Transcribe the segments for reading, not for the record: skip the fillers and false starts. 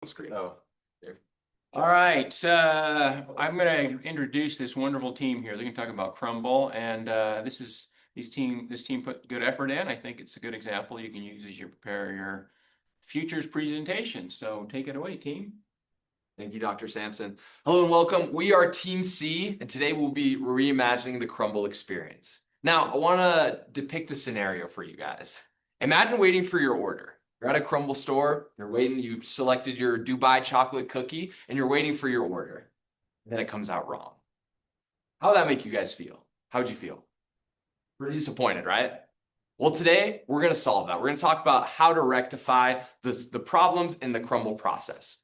Screen. Oh, there. All right, I'm going to introduce this wonderful team here. They're going to talk about Crumbl, and this team put good effort in. I think it's a good example you can use as you prepare your futures presentation. So take it away, team. Thank you, Dr. Sampson. Hello and welcome. We are Team C, and today we'll be reimagining the Crumbl experience. Now, I want to depict a scenario for you guys. Imagine waiting for your order. You're at a Crumbl store, you're waiting, you've selected your Dubai chocolate cookie, and you're waiting for your order. Then it comes out wrong. How would that make you guys feel? How would you feel? Pretty disappointed, right? Well, today we're going to solve that. We're going to talk about how to rectify the problems in the Crumbl process.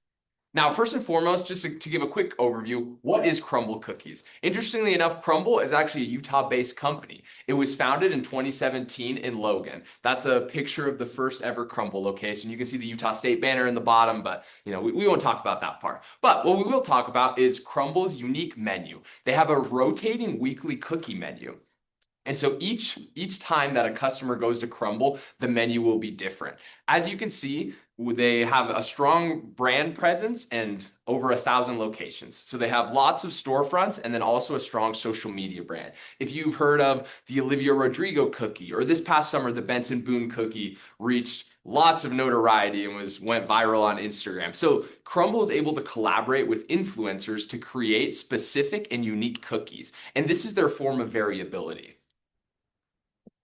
Now, first and foremost, just to give a quick overview, what is Crumbl Cookies? Interestingly enough, Crumbl is actually a Utah-based company. It was founded in 2017 in Logan. That's a picture of the first ever Crumbl location. You can see the Utah State banner in the bottom, but we won't talk about that part. But what we will talk about is Crumbl's unique menu. They have a rotating weekly cookie menu. And so each time that a customer goes to Crumbl, the menu will be different. As you can see, they have a strong brand presence and over 1,000 locations. So they have lots of storefronts and then also a strong social media brand. If you've heard of the Olivia Rodrigo cookie, or this past summer, the Benson Boone cookie reached lots of notoriety and went viral on Instagram. So Crumbl is able to collaborate with influencers to create specific and unique cookies. And this is their form of variability.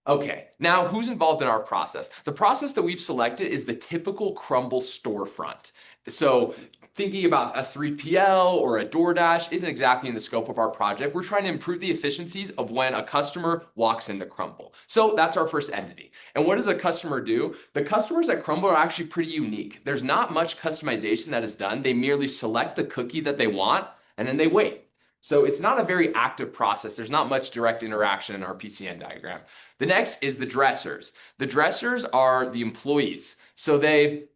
Okay, now who's involved in our process? The process that we've selected is the typical Crumbl storefront. So thinking about a 3PL or a DoorDash isn't exactly in the scope of our project. We're trying to improve the efficiencies of when a customer walks into Crumbl. So that's our first entity. And what does a customer do? The customers at Crumbl are actually pretty unique. There's not much customization that is done. They merely select the cookie that they want and then they wait. So it's not a very active process. There's not much direct interaction in our PCN diagram. The next is the dressers. The dressers are the employees. So they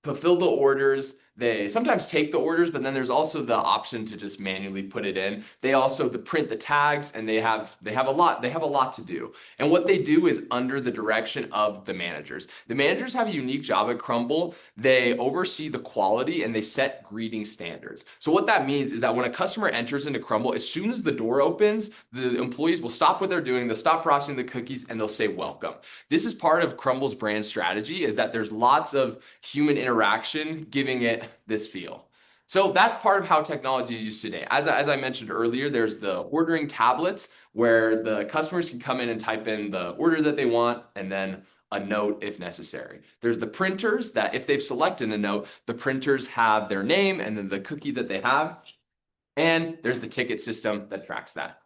fulfill the orders. They sometimes take the orders, but then there's also the option to just manually put it in. They also print the tags, and they have a lot to do. And what they do is under the direction of the managers. The managers have a unique job at Crumbl. They oversee the quality and they set greeting standards. So what that means is that when a customer enters into Crumbl, as soon as the door opens, the employees will stop what they're doing, they'll stop frosting the cookies, and they'll say welcome. This is part of Crumbl's brand strategy, is that there's lots of human interaction giving it this feel. So that's part of how technology is used today. As I mentioned earlier, there's the ordering tablets where the customers can come in and type in the order that they want and then a note if necessary. There's the printers that if they've selected a note, the printers have their name and then the cookie that they have. And there's the ticket system that tracks that.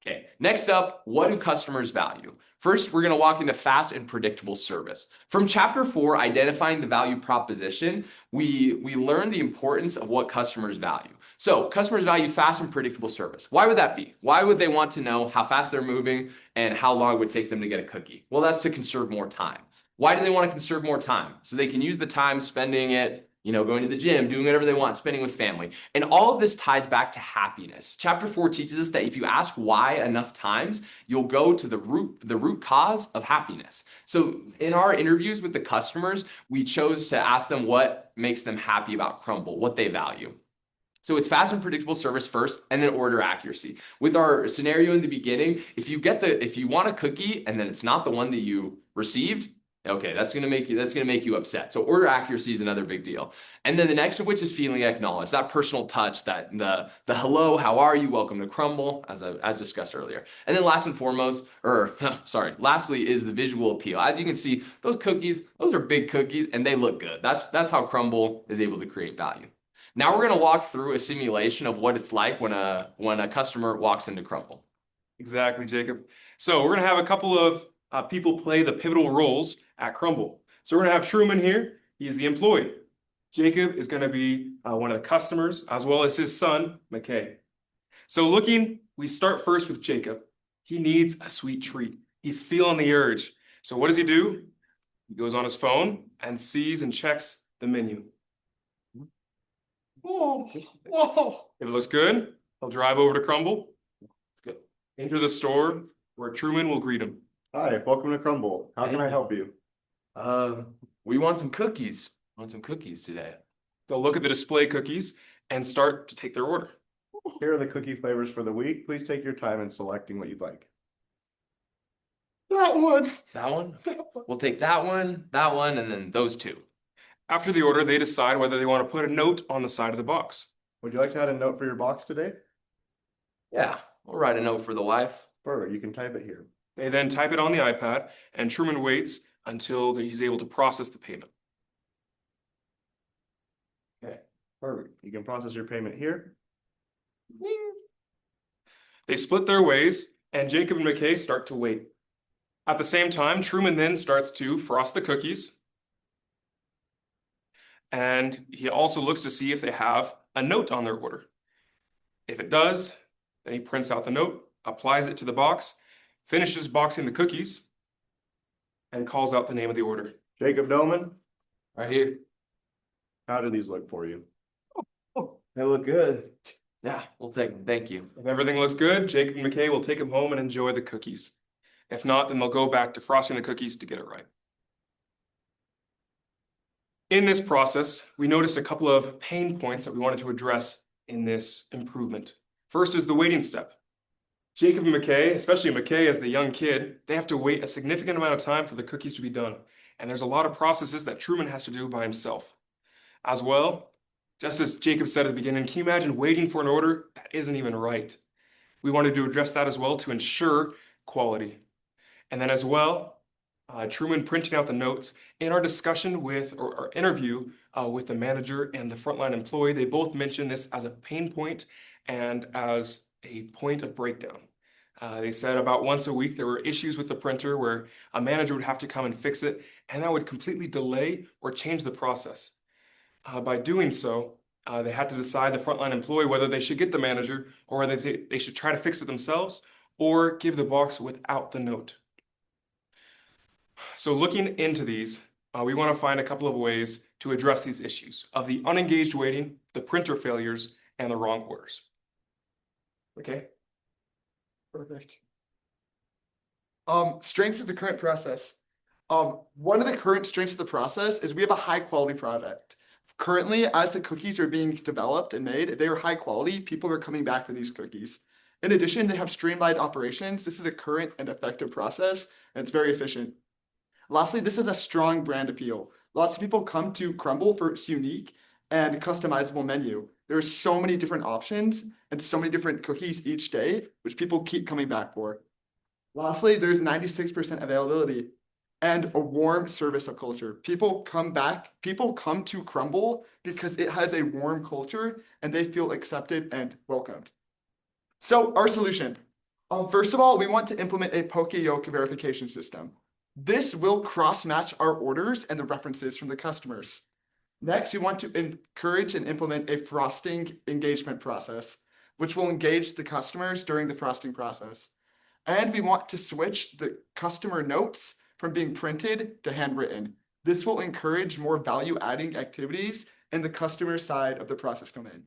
Okay, next up, what do customers value? First, we're going to walk into fast and predictable service. From chapter 4, identifying the value proposition, we learn the importance of what customers value. So customers value fast and predictable service. Why would that be? Why would they want to know how fast they're moving and how long it would take them to get a cookie? Well, that's to conserve more time. Why do they want to conserve more time? So they can use the time spending it going to the gym, doing whatever they want, spending with family. And all of this ties back to happiness. Chapter 4 teaches us that if you ask why enough times, you'll go to the root cause of happiness. So in our interviews with the customers, we chose to ask them what makes them happy about Crumbl, what they value. So it's fast and predictable service first, and then order accuracy. With our scenario in the beginning, if you want a cookie and then it's not the one that you received, okay, that's gonna make you upset. So order accuracy is another big deal. And then the next of which is feeling acknowledged, that personal touch, that the hello, how are you, welcome to Crumbl, as discussed earlier. And then lastly is the visual appeal. As you can see, those cookies, those are big cookies and they look good. That's how Crumbl is able to create value. Now we're gonna walk through a simulation of what it's like when a customer walks into Crumbl. Exactly, Jacob. So we're gonna have a couple of people play the pivotal roles at Crumbl. So we're gonna have Truman here. He is the employee. Jacob is gonna be one of the customers, as well as his son, McKay. So we start first with Jacob. He needs a sweet treat. He's feeling the urge. So what does he do? He goes on his phone and sees and checks the menu. Whoa. If it looks good, he'll drive over to Crumbl. Enter the store where Truman will greet him. Hi, welcome to Crumbl. How can I help you? We want some cookies. Want some cookies today. They'll look at the display cookies and start to take their order. Here are the cookie flavors for the week. Please take your time in selecting what you'd like. That one. That one? We'll take that one, and then those two. After the order, they decide whether they want to put a note on the side of the box. Would you like to add a note for your box today? Yeah, we'll write a note for the wife. Perfect, you can type it here. They then type it on the iPad, and Truman waits until he's able to process the payment. Okay. Perfect, you can process your payment here. They split their ways, and Jacob and McKay start to wait. At the same time, Truman then starts to frost the cookies. And he also looks to see if they have a note on their order. If it does, then he prints out the note, applies it to the box, finishes boxing the cookies, and calls out the name of the order. Jacob Doman, Right here. how do these look for you? They look good. Yeah, we'll take them. Thank you. If everything looks good, Jacob and McKay will take them home and enjoy the cookies. If not, then they'll go back to frosting the cookies to get it right. In this process, we noticed a couple of pain points that we wanted to address in this improvement. First is the waiting step. Jacob and McKay, especially McKay as the young kid, they have to wait a significant amount of time for the cookies to be done. And there's a lot of processes that Truman has to do by himself. As well, just as Jacob said at the beginning, can you imagine waiting for an order that isn't even right? We wanted to address that as well to ensure quality. And then as well, Truman printing out the notes. In our discussion with, or our interview with the manager and the frontline employee, they both mentioned this as a pain point and as a point of breakdown. They said about once a week there were issues with the printer where a manager would have to come and fix it, and that would completely delay or change the process. By doing so, they had to decide, the frontline employee, whether they should get the manager or whether they should try to fix it themselves or give the box without the note. So looking into these, we want to find a couple of ways to address these issues of the unengaged waiting, the printer failures, and the wrong orders. Okay. Perfect. Strengths of the current process. One of the current strengths of the process is we have a high quality product. Currently, as the cookies are being developed and made, they are high quality. People are coming back for these cookies. In addition, they have streamlined operations. This is a current and effective process, and it's very efficient. Lastly, this is a strong brand appeal. Lots of people come to Crumbl for its unique and customizable menu. There are so many different options and so many different cookies each day, which people keep coming back for. Lastly, there's 96% availability and a warm service of culture. People come to Crumbl because it has a warm culture and they feel accepted and welcomed. So our solution. First of all, we want to implement a poke-yoke verification system. This will cross-match our orders and the references from the customers. Next, we want to encourage and implement a frosting engagement process, which will engage the customers during the frosting process. And we want to switch the customer notes from being printed to handwritten. This will encourage more value-adding activities in the customer side of the process domain.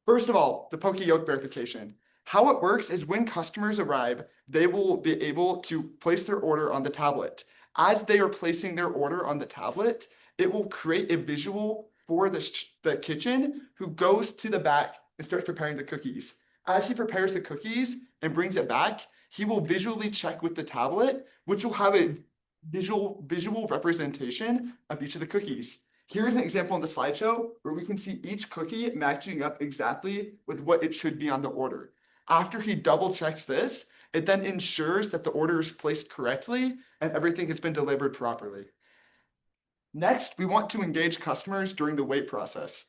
First of all, the poke-yoke verification. How it works is when customers arrive, they will be able to place their order on the tablet. As they are placing their order on the tablet, it will create a visual for the kitchen who goes to the back and starts preparing the cookies. As he prepares the cookies and brings it back, he will visually check with the tablet, which will have a visual representation of each of the cookies. Here's an example on the slideshow where we can see each cookie matching up exactly with what it should be on the order. After he double checks this, it then ensures that the order is placed correctly and everything has been delivered properly. Next, we want to engage customers during the wait process.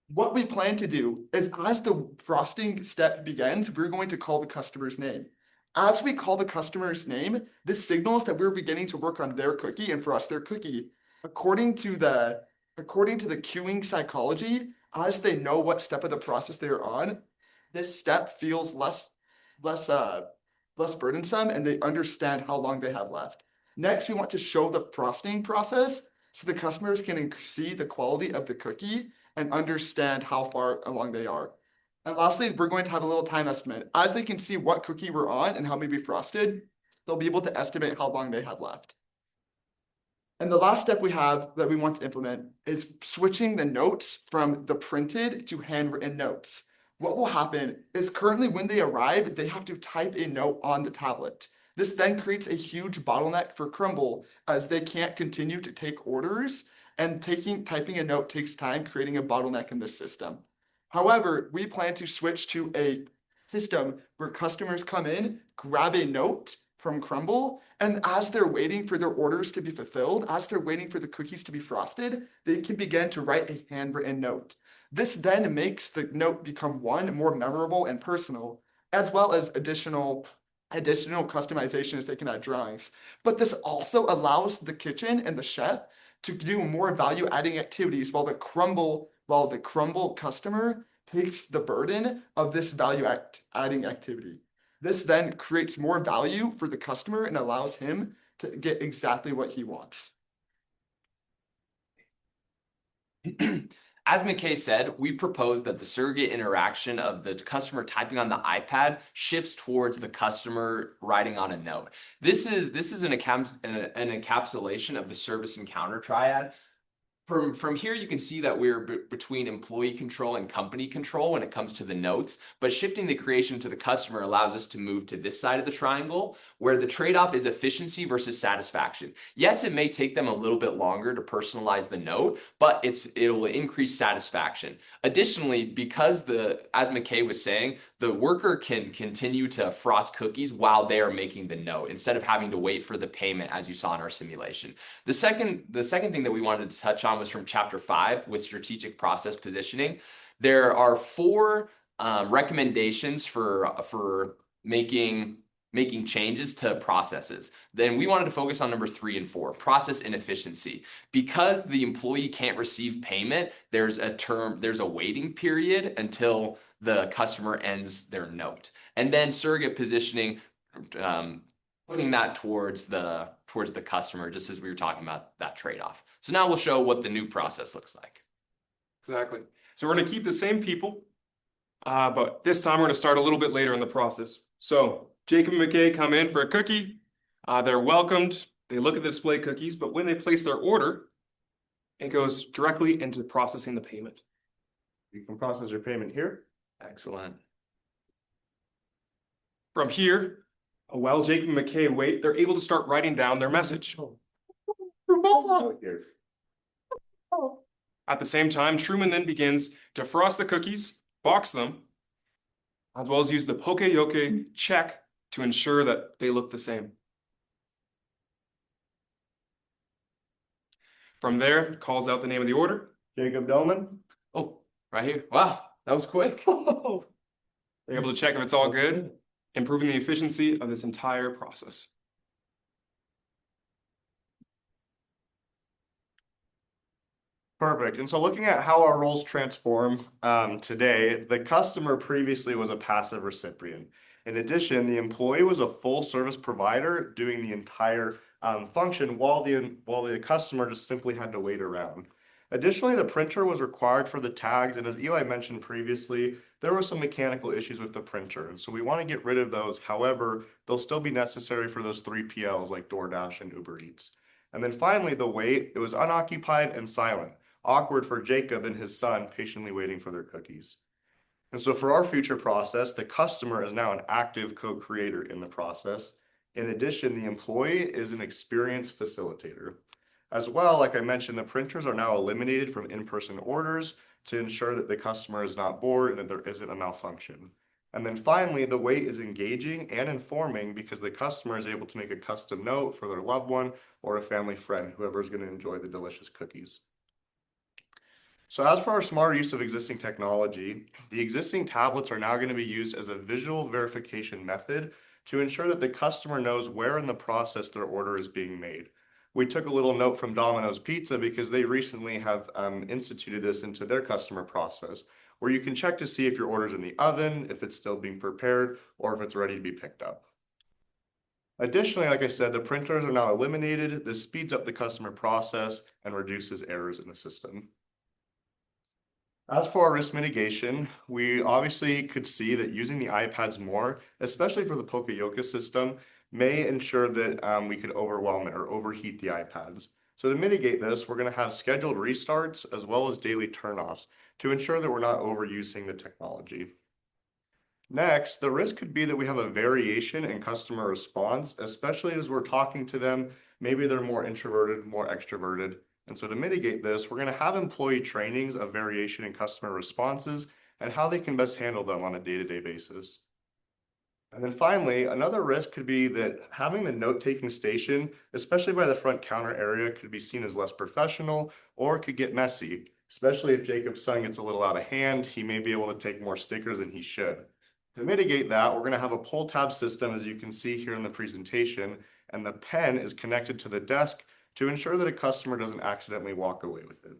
What we plan to do is as the frosting step begins, we're going to call the customer's name. As we call the customer's name, this signals that we're beginning to work on their cookie and frost their cookie. According to the queuing psychology, as they know what step of the process they are on, this step feels less burdensome and they understand how long they have left. Next, we want to show the frosting process so the customers can see the quality of the cookie and understand how far along they are. And lastly, we're going to have a little time estimate. As they can see what cookie we're on and how many we frosted, they'll be able to estimate how long they have left. And the last step we have that we want to implement is switching the notes from the printed to handwritten notes. What will happen is currently when they arrive, they have to type a note on the tablet. This then creates a huge bottleneck for Crumbl as they can't continue to take orders, and typing a note takes time, creating a bottleneck in the system. However, we plan to switch to a system where customers come in, grab a note from Crumbl, and as they're waiting for their orders to be fulfilled, as they're waiting for the cookies to be frosted, they can begin to write a handwritten note. This then makes the note become one, more memorable and personal, as well as additional customizations. They can add drawings. But this also allows the kitchen and the chef to do more value-adding activities while the Crumbl customer takes the burden of this value-adding activity. This then creates more value for the customer and allows him to get exactly what he wants. As McKay said, we propose that the surrogate interaction of the customer typing on the iPad shifts towards the customer writing on a note. This is an encapsulation of the service encounter triad. From here, you can see that we're between employee control and company control when it comes to the notes, but shifting the creation to the customer allows us to move to this side of the triangle, where the trade-off is efficiency versus satisfaction. Yes, it may take them a little bit longer to personalize the note, but it will increase satisfaction. Additionally, because as McKay was saying, the worker can continue to frost cookies while they are making the note, instead of having to wait for the payment as you saw in our simulation. The second thing that we wanted to touch on was from chapter 5 with strategic process positioning. There are 4 recommendations for making changes to processes. Then we wanted to focus on number 3 and 4, process inefficiency. Because the employee can't receive payment, there's a waiting period until the customer ends their note. And then surrogate positioning, putting that towards the customer, just as we were talking about that trade-off. So now we'll show what the new process looks like. Exactly. So we're going to keep the same people, but this time we're going to start a little bit later in the process. So Jacob and McKay come in for a cookie. They're welcomed. They look at the display cookies, but when they place their order, it goes directly into processing the payment. You can process your payment here. Excellent. From here, while Jacob and McKay wait, they're able to start writing down their message. Here. At the same time, Truman then begins to frost the cookies, box them, as well as use the Poke-Yoke check to ensure that they look the same. From there, calls out the name of the order. Jacob Delman. Oh, right here. Wow, that was quick. They're able to check if it's all good, improving the efficiency of this entire process. Perfect. And so looking at how our roles transform today, the customer previously was a passive recipient. In addition, the employee was a full service provider doing the entire function while the customer just simply had to wait around. Additionally, the printer was required for the tags, and as Eli mentioned previously, there were some mechanical issues with the printer, and so we want to get rid of those. However, they'll still be necessary for those 3PLs like DoorDash and Uber Eats. And then finally, the wait, it was unoccupied and silent, awkward for Jacob and his son patiently waiting for their cookies. And so for our future process, the customer is now an active co-creator in the process. In addition, the employee is an experienced facilitator. As well, like I mentioned, the printers are now eliminated from in-person orders to ensure that the customer is not bored and that there isn't a malfunction. And then finally, the wait is engaging and informing because the customer is able to make a custom note for their loved one or a family friend, whoever is going to enjoy the delicious cookies. So as for our smarter use of existing technology, the existing tablets are now going to be used as a visual verification method to ensure that the customer knows where in the process their order is being made. We took a little note from Domino's Pizza because they recently have instituted this into their customer process, where you can check to see if your order's in the oven, if it's still being prepared, or if it's ready to be picked up. Additionally, like I said, the printers are now eliminated. This speeds up the customer process and reduces errors in the system. As for our risk mitigation, we obviously could see that using the iPads more, especially for the Poke-Yoke system, may ensure that we could overwhelm it or overheat the iPads. So to mitigate this, we're going to have scheduled restarts as well as daily turnoffs to ensure that we're not overusing the technology. Next, the risk could be that we have a variation in customer response, especially as we're talking to them. Maybe they're more introverted, more extroverted. And so to mitigate this, we're going to have employee trainings of variation in customer responses and how they can best handle them on a day-to-day basis. And then finally, another risk could be that having the note-taking station, especially by the front counter area, could be seen as less professional or it could get messy, especially if Jacob's son gets a little out of hand. He may be able to take more stickers than he should. To mitigate that, we're going to have a pull tab system, as you can see here in the presentation, and the pen is connected to the desk to ensure that a customer doesn't accidentally walk away with it.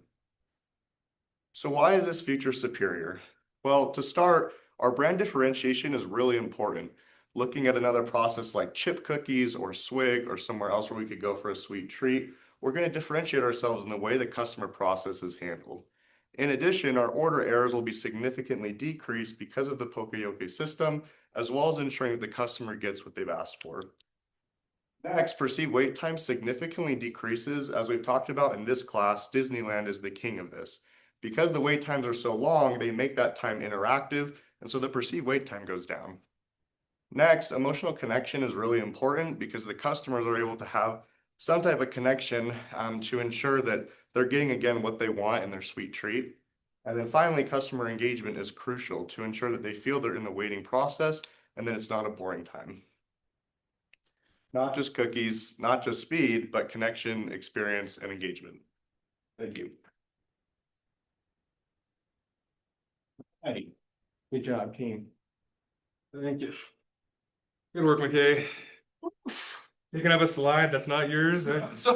So why is this feature superior? Well, to start, our brand differentiation is really important. Looking at another process like chip cookies or swig or somewhere else where we could go for a sweet treat, we're going to differentiate ourselves in the way the customer process is handled. In addition, our order errors will be significantly decreased because of the Poka-Yoke system, as well as ensuring that the customer gets what they've asked for. Next, perceived wait time significantly decreases. As we've talked about in this class, Disneyland is the king of this. Because the wait times are so long, they make that time interactive, and so the perceived wait time goes down. Next, emotional connection is really important because the customers are able to have some type of connection to ensure that they're getting, again, what they want in their sweet treat. And then finally, customer engagement is crucial to ensure that they feel they're in the waiting process and that it's not a boring time. Not just cookies, not just speed, but connection, experience, and engagement. Thank you. Hey, good job, team. Thank you. Good work, McKay. You can have a slide that's not yours. So